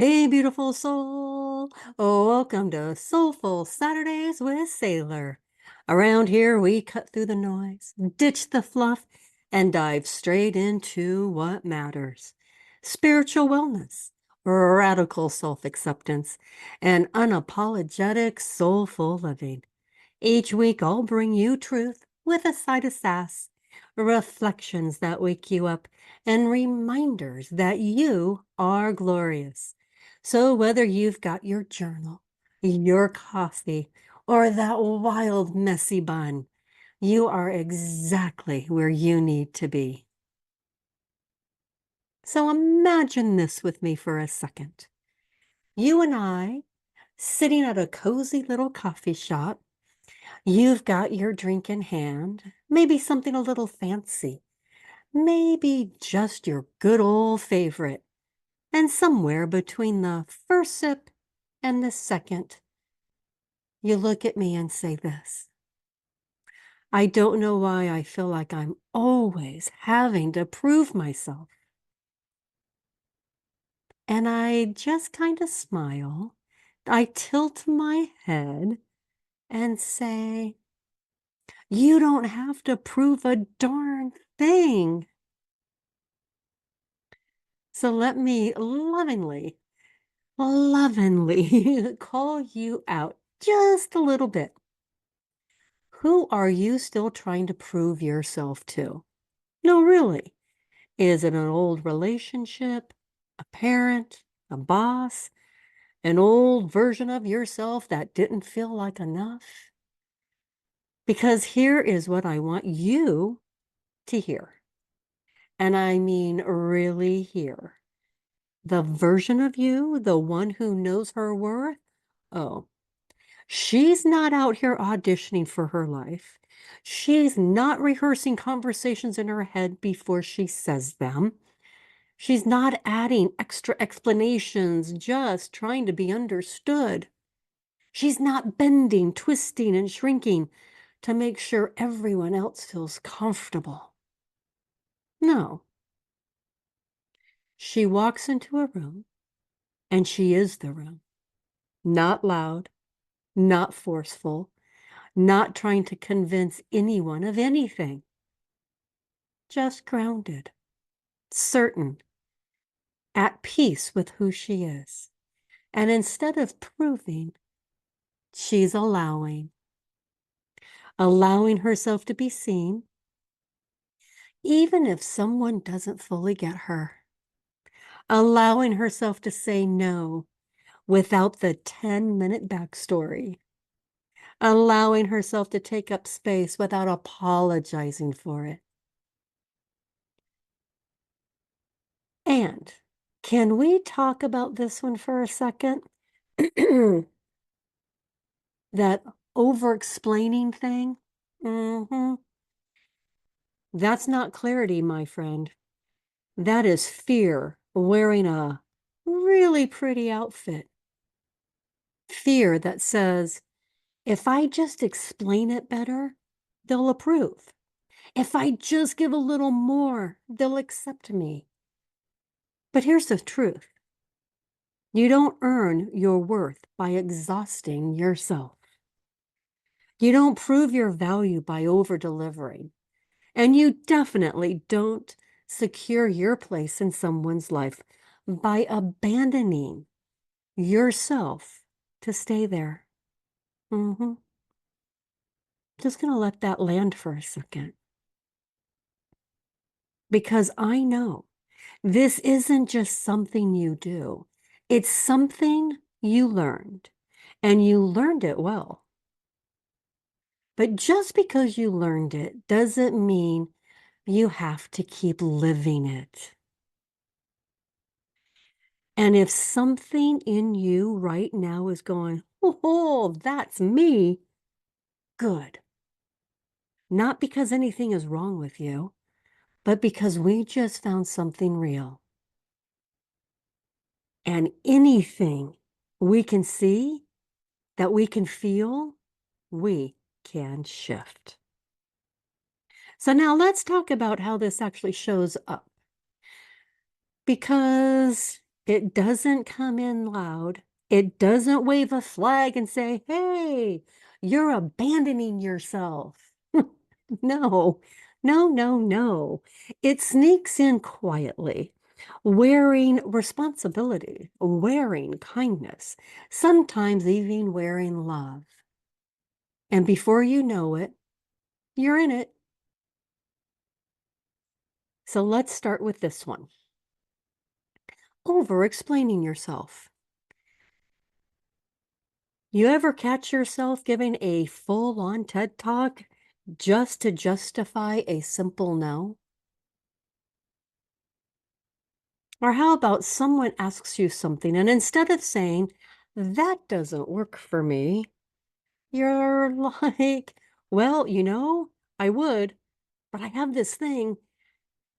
Hey, beautiful soul. Oh, welcome to Soulful Saturdays with Saylor. Around here, we cut through the noise, ditch the fluff, and dive straight into what matters: spiritual wellness, radical self acceptance, and unapologetic soulful living. Each week, I'll bring you truth with a side of sass, reflections that wake you up, and reminders that you are glorious. So, whether you've got your journal, your coffee, or that wild, messy bun, you are exactly where you need to be. So, imagine this with me for a second. You and I sitting at a cozy little coffee shop. You've got your drink in hand, maybe something a little fancy, maybe just your good old favorite. And somewhere between the first sip and the second, you look at me and say this: I don't know why I feel like I'm always having to prove myself. And I just kind of smile. I tilt my head and say, you don't have to prove a darn thing. So let me lovingly call you out just a little bit. Who are you still trying to prove yourself to? No, really. Is it an old relationship, a parent, a boss, an old version of yourself that didn't feel like enough? Because here is what I want you to hear. And I mean, really hear. The version of you, the one who knows her worth, oh, she's not out here auditioning for her life. She's not rehearsing conversations in her head before she says them. She's not adding extra explanations, just trying to be understood. She's not bending, twisting, and shrinking to make sure everyone else feels comfortable. No. She walks into a room, and she is the room. Not loud, not forceful, not trying to convince anyone of anything. Just grounded, certain, at peace with who she is. And instead of proving, she's allowing herself to be seen, even if someone doesn't fully get her, allowing herself to say no without the 10-minute backstory, allowing herself to take up space without apologizing for it. And can we talk about this one for a second? That over-explaining thing? That's not clarity, my friend. That is fear wearing a really pretty outfit. Fear that says, if I just explain it better, they'll approve. If I just give a little more, they'll accept me. But here's the truth: you don't earn your worth by exhausting yourself. You don't prove your value by over delivering. And you definitely don't secure your place in someone's life by abandoning yourself to stay there. Just going to let that land for a second. Because I know this isn't just something you do, it's something you learned, and you learned it well. But just because you learned it doesn't mean you have to keep living it. And if something in you right now is going, oh, that's me, good. Not because anything is wrong with you, but because we just found something real. And anything we can see, that we can feel, we can shift. So now let's talk about how this actually shows up. Because It doesn't come in loud. It doesn't wave a flag and say, hey, you're abandoning yourself. No, no, no, no. It sneaks in quietly, wearing responsibility, wearing kindness, sometimes even wearing love. And before you know it, you're in it. So let's start with this one. Over explaining yourself. You ever catch yourself giving a full on TED talk just to justify a simple no? Or how about someone asks you something and instead of saying, that doesn't work for me, you're like, well, I would, but I have this thing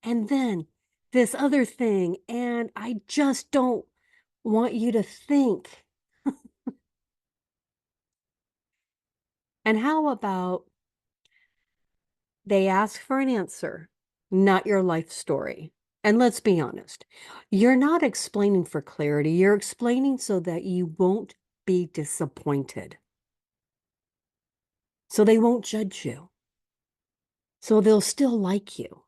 and then this other thing, and I just don't want you to think. And how about they ask for an answer, not your life story? And let's be honest, you're not explaining for clarity. You're explaining so that you won't be disappointed. So they won't judge you. So they'll still like you.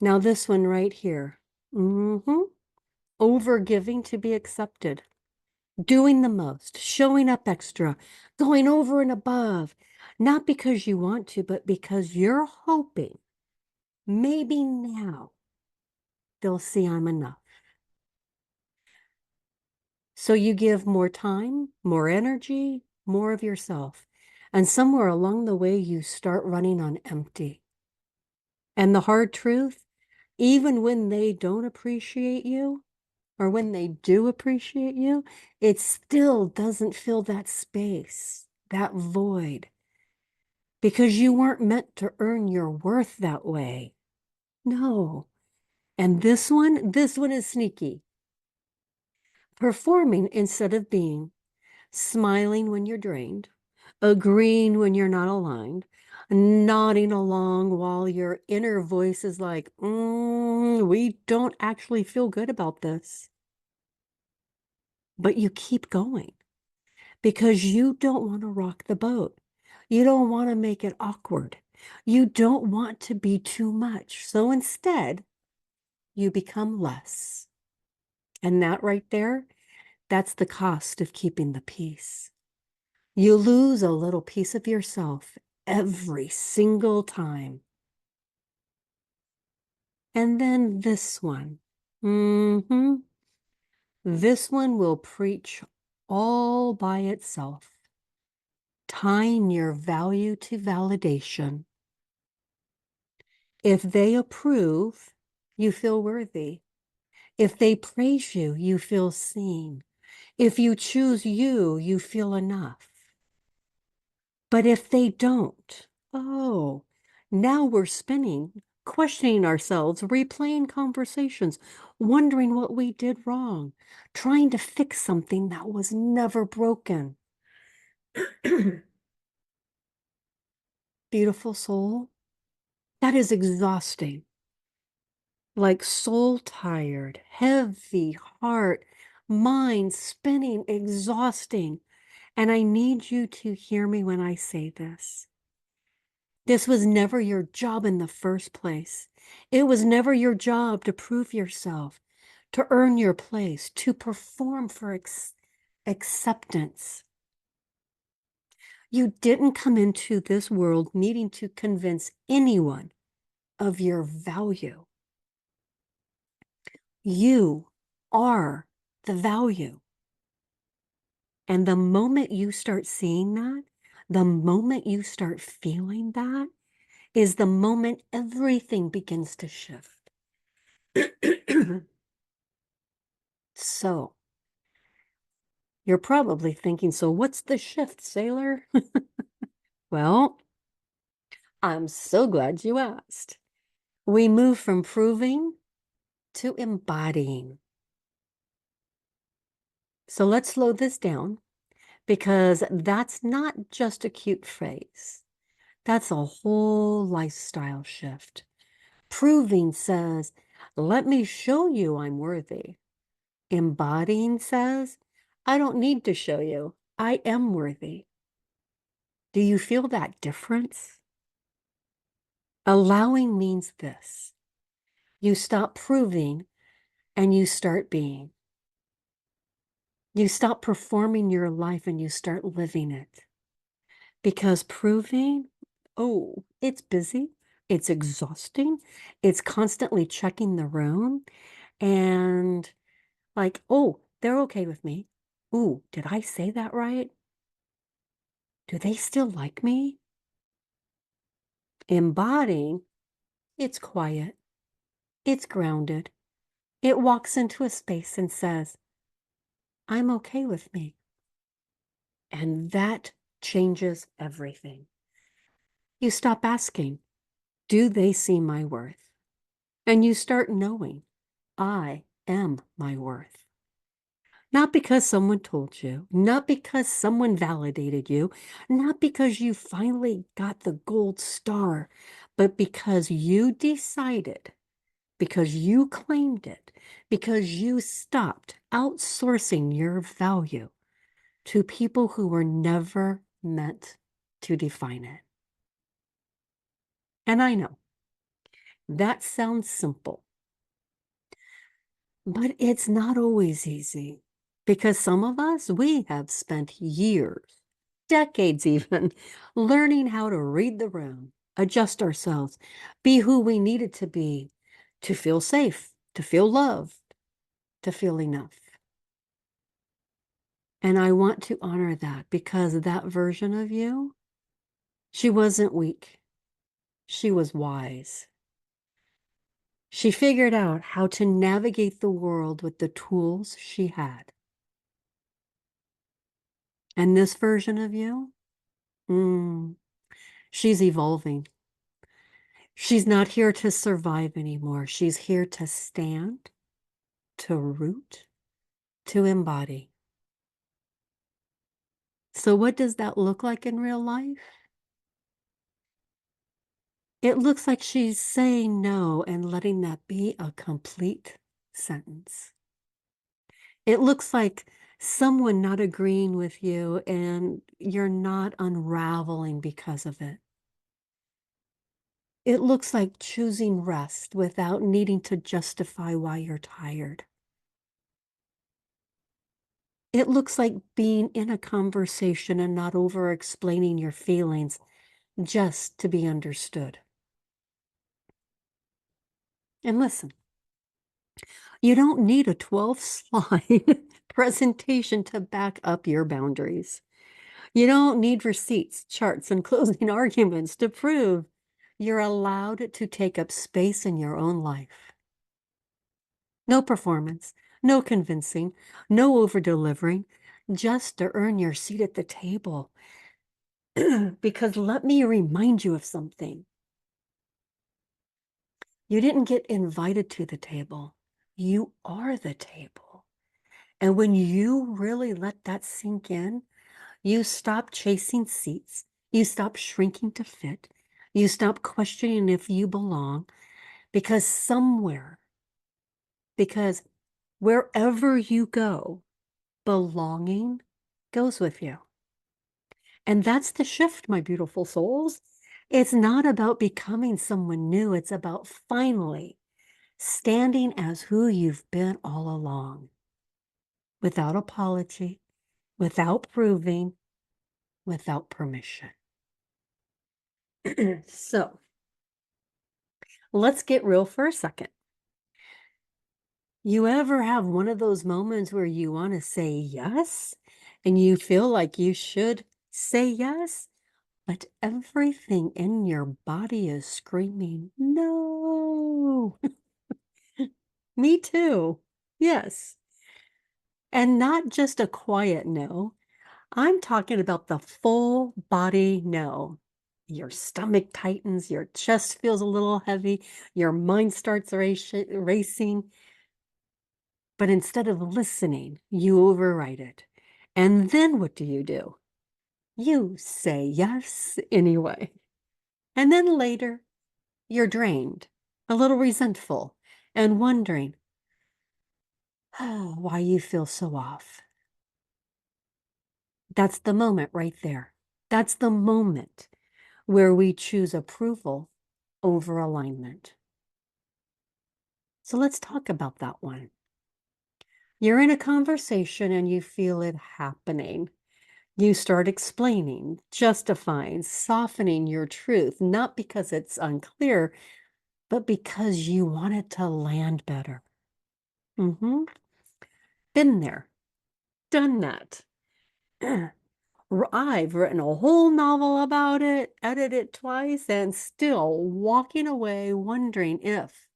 Now, this one right here. Over giving to be accepted. Doing the most, showing up extra, going over and above. Not because you want to, but because you're hoping maybe now they'll see I'm enough. So you give more time, more energy, more of yourself. And somewhere along the way, you start running on empty. And the hard truth, even when they don't appreciate you, or when they do appreciate you, it still doesn't fill that space, that void, because you weren't meant to earn your worth that way. No. And this one is sneaky. Performing instead of being, smiling when you're drained, agreeing when you're not aligned, nodding along while your inner voice is like, we don't actually feel good about this. But you keep going because you don't want to rock the boat. You don't want to make it awkward. You don't want to be too much. So instead, you become less. And that right there, that's the cost of keeping the peace. You lose a little piece of yourself every single time. And then this one. This one will preach all by itself, tying your value to validation. If they approve, you feel worthy. If they praise you, you feel seen. If you choose you, you feel enough. But if they don't, oh, now we're spinning, questioning ourselves, replaying conversations, wondering what we did wrong, trying to fix something that was never broken. Beautiful soul, that is exhausting. Like soul tired, heavy heart, mind spinning, exhausting. And I need you to hear me when I say this. This was never your job in the first place. It was never your job to prove yourself, to earn your place, to perform for acceptance. You didn't come into this world needing to convince anyone of your value. You are the value. And the moment you start seeing that, the moment you start feeling that, is the moment everything begins to shift. So, you're probably thinking, so what's the shift, Saylor? Well, I'm so glad you asked. We move from proving to embodying. So let's slow this down because that's not just a cute phrase. That's a whole lifestyle shift. Proving says, Let me show you I'm worthy. Embodying says, I don't need to show you. I am worthy. Do you feel that difference? Allowing means this. You stop proving and you start being. You stop performing your life and you start living it. Because proving, oh, it's busy, it's exhausting, it's constantly checking the room and like, oh, they're okay with me. Ooh, did I say that right? Do they still like me? Embodying, it's quiet, it's grounded. It walks into a space and says, I'm okay with me. And that changes everything. You stop asking, do they see my worth? And you start knowing, I am my worth. Not because someone told you, not because someone validated you, not because you finally got the gold star, but because you decided, because you claimed it, because you stopped outsourcing your value to people who were never meant to define it. And I know that sounds simple, but it's not always easy because some of us, we have spent years, decades even, learning how to read the room, adjust ourselves, be who we needed to feel safe, to feel loved, to feel enough. And I want to honor that because that version of you, she wasn't weak. She was wise. She figured out how to navigate the world with the tools she had. And this version of you, she's evolving. She's not here to survive anymore. She's here to stand, to root, to embody. So what does that look like in real life? It looks like she's saying no and letting that be a complete sentence. It looks like someone not agreeing with you and you're not unraveling because of it. It looks like choosing rest without needing to justify why you're tired. It looks like being in a conversation and not over explaining your feelings just to be understood. And listen, you don't need a 12-slide presentation to back up your boundaries. You don't need receipts, charts, and closing arguments to prove you're allowed to take up space in your own life. No performance, no convincing, no over-delivering, just to earn your seat at the table. Because let me remind you of something. You didn't get invited to the table. You are the table. And when you really let that sink in, you stop chasing seats. You stop shrinking to fit. You stop questioning if you belong because because wherever you go, belonging goes with you. And that's the shift, my beautiful souls. It's not about becoming someone new. It's about finally standing as who you've been all along, without apology, without proving, without permission. So let's get real for a second. You ever have one of those moments where you want to say yes and you feel like you should say yes, but everything in your body is screaming, no? Me too. Yes. And not just a quiet no. I'm talking about the full body no. Your stomach tightens, your chest feels a little heavy, your mind starts racing. But instead of listening, you override it. And then what do? You say yes anyway. And then later, you're drained, a little resentful, and wondering why you feel so off. That's the moment right there. That's the moment where we choose approval over alignment. So let's talk about that one. You're in a conversation and you feel it happening. You start explaining, justifying, softening your truth, not because it's unclear, but because you want it to land better. Been there, done that. I've written a whole novel about it, edited it twice, and still walking away wondering if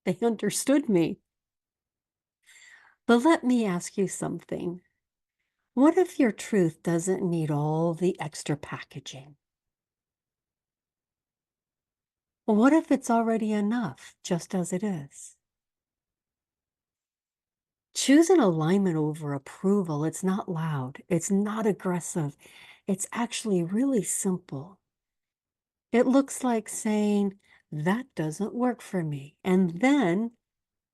they understood me. But let me ask you something. What if your truth doesn't need all the extra packaging? What if it's already enough just as it is? Choose an alignment over approval. It's not loud. It's not aggressive. It's actually really simple. It looks like saying, that doesn't work for me. And then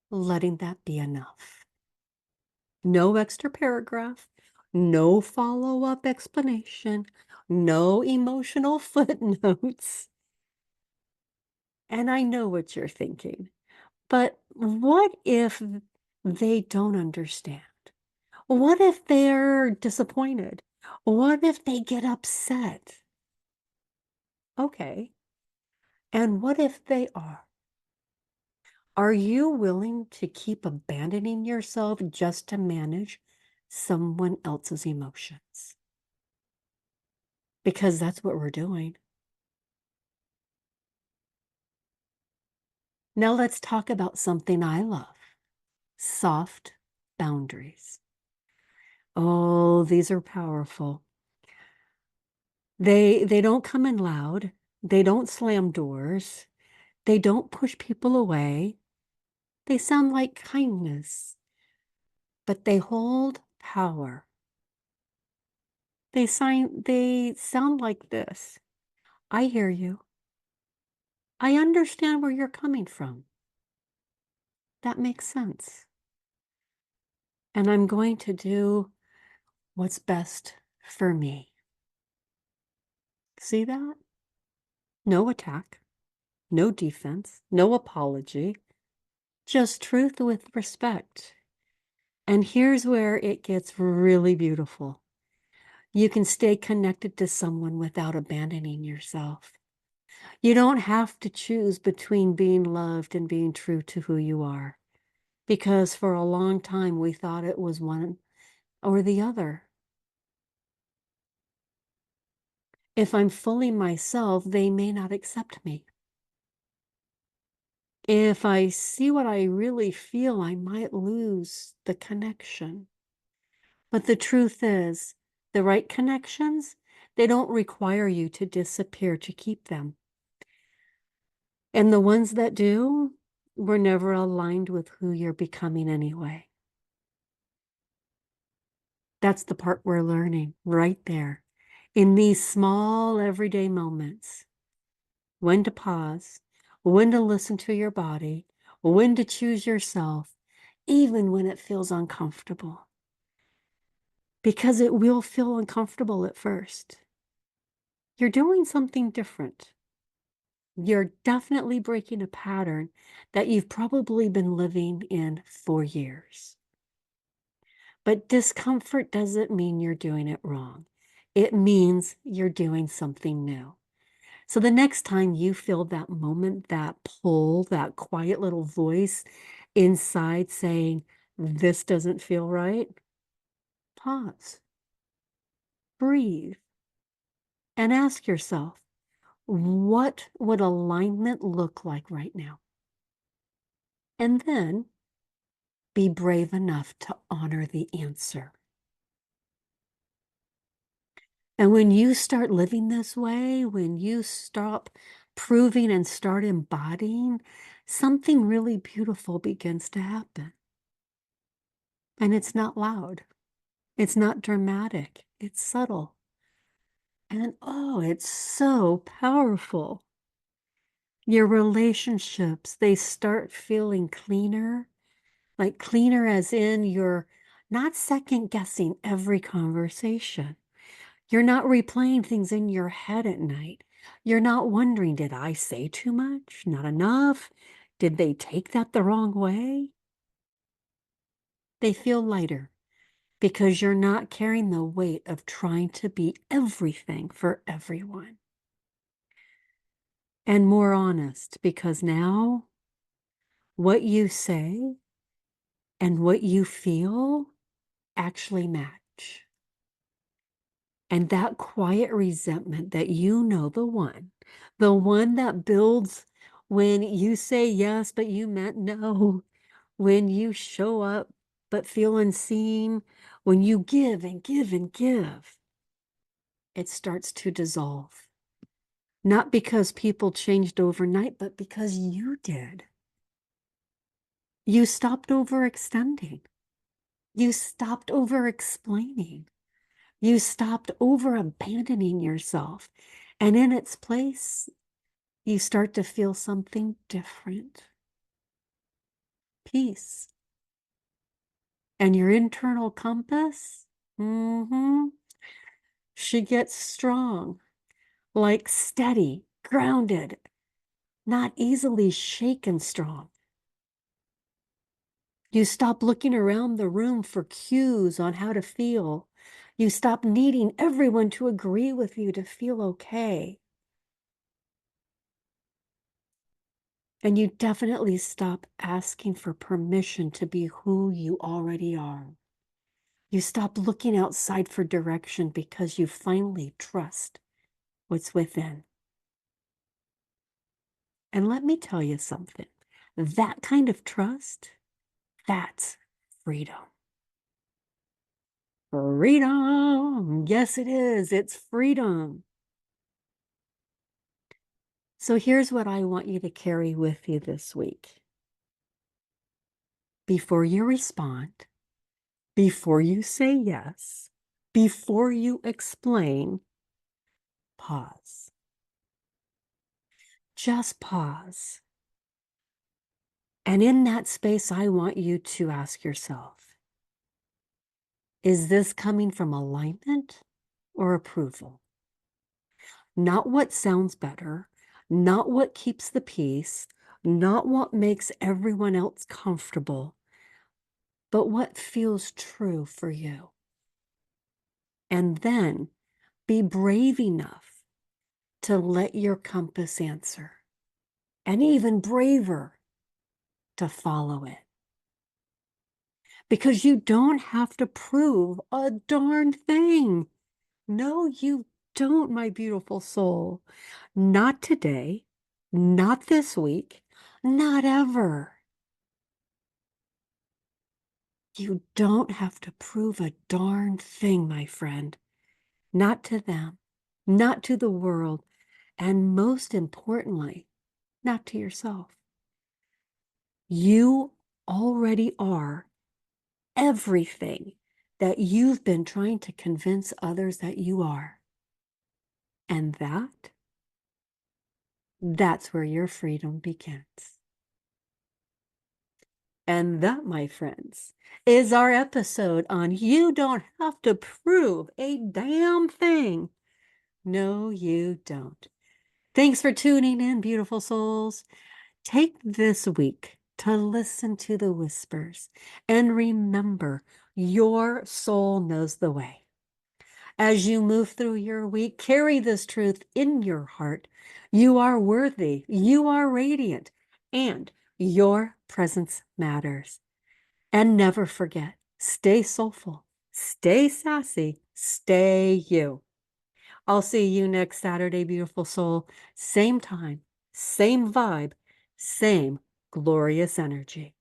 letting that be enough. No extra paragraph, no follow-up explanation, no emotional footnotes. And I know what you're thinking, but what if they don't understand? What if they're disappointed? What if they get upset? Okay. And what if they are? Are you willing to keep abandoning yourself just to manage someone else's emotions? Because that's what we're doing. Now let's talk about something I love. Soft boundaries. Oh, these are powerful. They don't come in loud. They don't slam doors. They don't push people away. They sound like kindness, but they hold power. They sound like this. I hear you. I understand where you're coming from. That makes sense. And I'm going to do what's best for me. See that? No attack, no defense, no apology, just truth with respect. And here's where it gets really beautiful. You can stay connected to someone without abandoning yourself. You don't have to choose between being loved and being true to who you are, because for a long time we thought it was one or the other. If I'm fully myself, they may not accept me. If I see what I really feel, I might lose the connection. But the truth is, the right connections, they don't require you to disappear to keep them. And the ones that do were never aligned with who you're becoming anyway. That's the part we're learning right there. In these small everyday moments, when to pause, when to listen to your body, when to choose yourself, even when it feels uncomfortable. Because it will feel uncomfortable at first. You're doing something different. You're definitely breaking a pattern that you've probably been living in for years. But discomfort doesn't mean you're doing it wrong. It means you're doing something new. So the next time you feel that moment, that pull, that quiet little voice inside saying, this doesn't feel right, pause, breathe, and ask yourself, what would alignment look like right now? And then be brave enough to honor the answer. And when you start living this way, when you stop proving and start embodying, something really beautiful begins to happen. And it's not loud. It's not dramatic. It's subtle. And oh, it's so powerful. Your relationships, they start feeling cleaner, like cleaner as in you're not second guessing every conversation. You're not replaying things in your head at night. You're not wondering, did I say too much? Not enough? Did they take that the wrong way? They feel lighter because you're not carrying the weight of trying to be everything for everyone. And more honest because now what you say and what you feel actually match. And that quiet resentment that you know, the one that builds when you say yes, but you meant no, when you show up, but feel unseen, when you give and give and give, it starts to dissolve. Not because people changed overnight, but because you did. You stopped overextending. You stopped over-explaining. You stopped over-abandoning yourself. And in its place, you start to feel something different. Peace. And your internal compass, she gets strong, like steady, grounded, not easily shaken strong. You stop looking around the room for cues on how to feel. You stop needing everyone to agree with you to feel okay. And you definitely stop asking for permission to be who you already are. You stop looking outside for direction because you finally trust what's within. And let me tell you something. That kind of trust, that's freedom. Freedom. Yes, it is. It's freedom. So here's what I want you to carry with you this week. Before you respond, before you say yes, before you explain, pause. Just pause. And in that space, I want you to ask yourself, is this coming from alignment or approval? Not what sounds better, not what keeps the peace, not what makes everyone else comfortable, but what feels true for you. And then be brave enough to let your compass answer, and even braver to follow it. Because you don't have to prove a darn thing. No, you don't, my beautiful soul. Not today, not this week, not ever. You don't have to prove a darn thing, my friend. Not to them, not to the world, and most importantly, not to yourself. You already are everything that you've been trying to convince others that you are. And that's where your freedom begins. And that, my friends, is our episode on You Don't Have to Prove a Damn Thing. No, you don't. Thanks for tuning in, beautiful souls. Take this week to listen to the whispers and remember your soul knows the way. As you move through your week, carry this truth in your heart. You are worthy, you are radiant, and your presence matters. And never forget, stay soulful, stay sassy, stay you. I'll see you next Saturday, beautiful soul. Same time, same vibe, same glorious energy.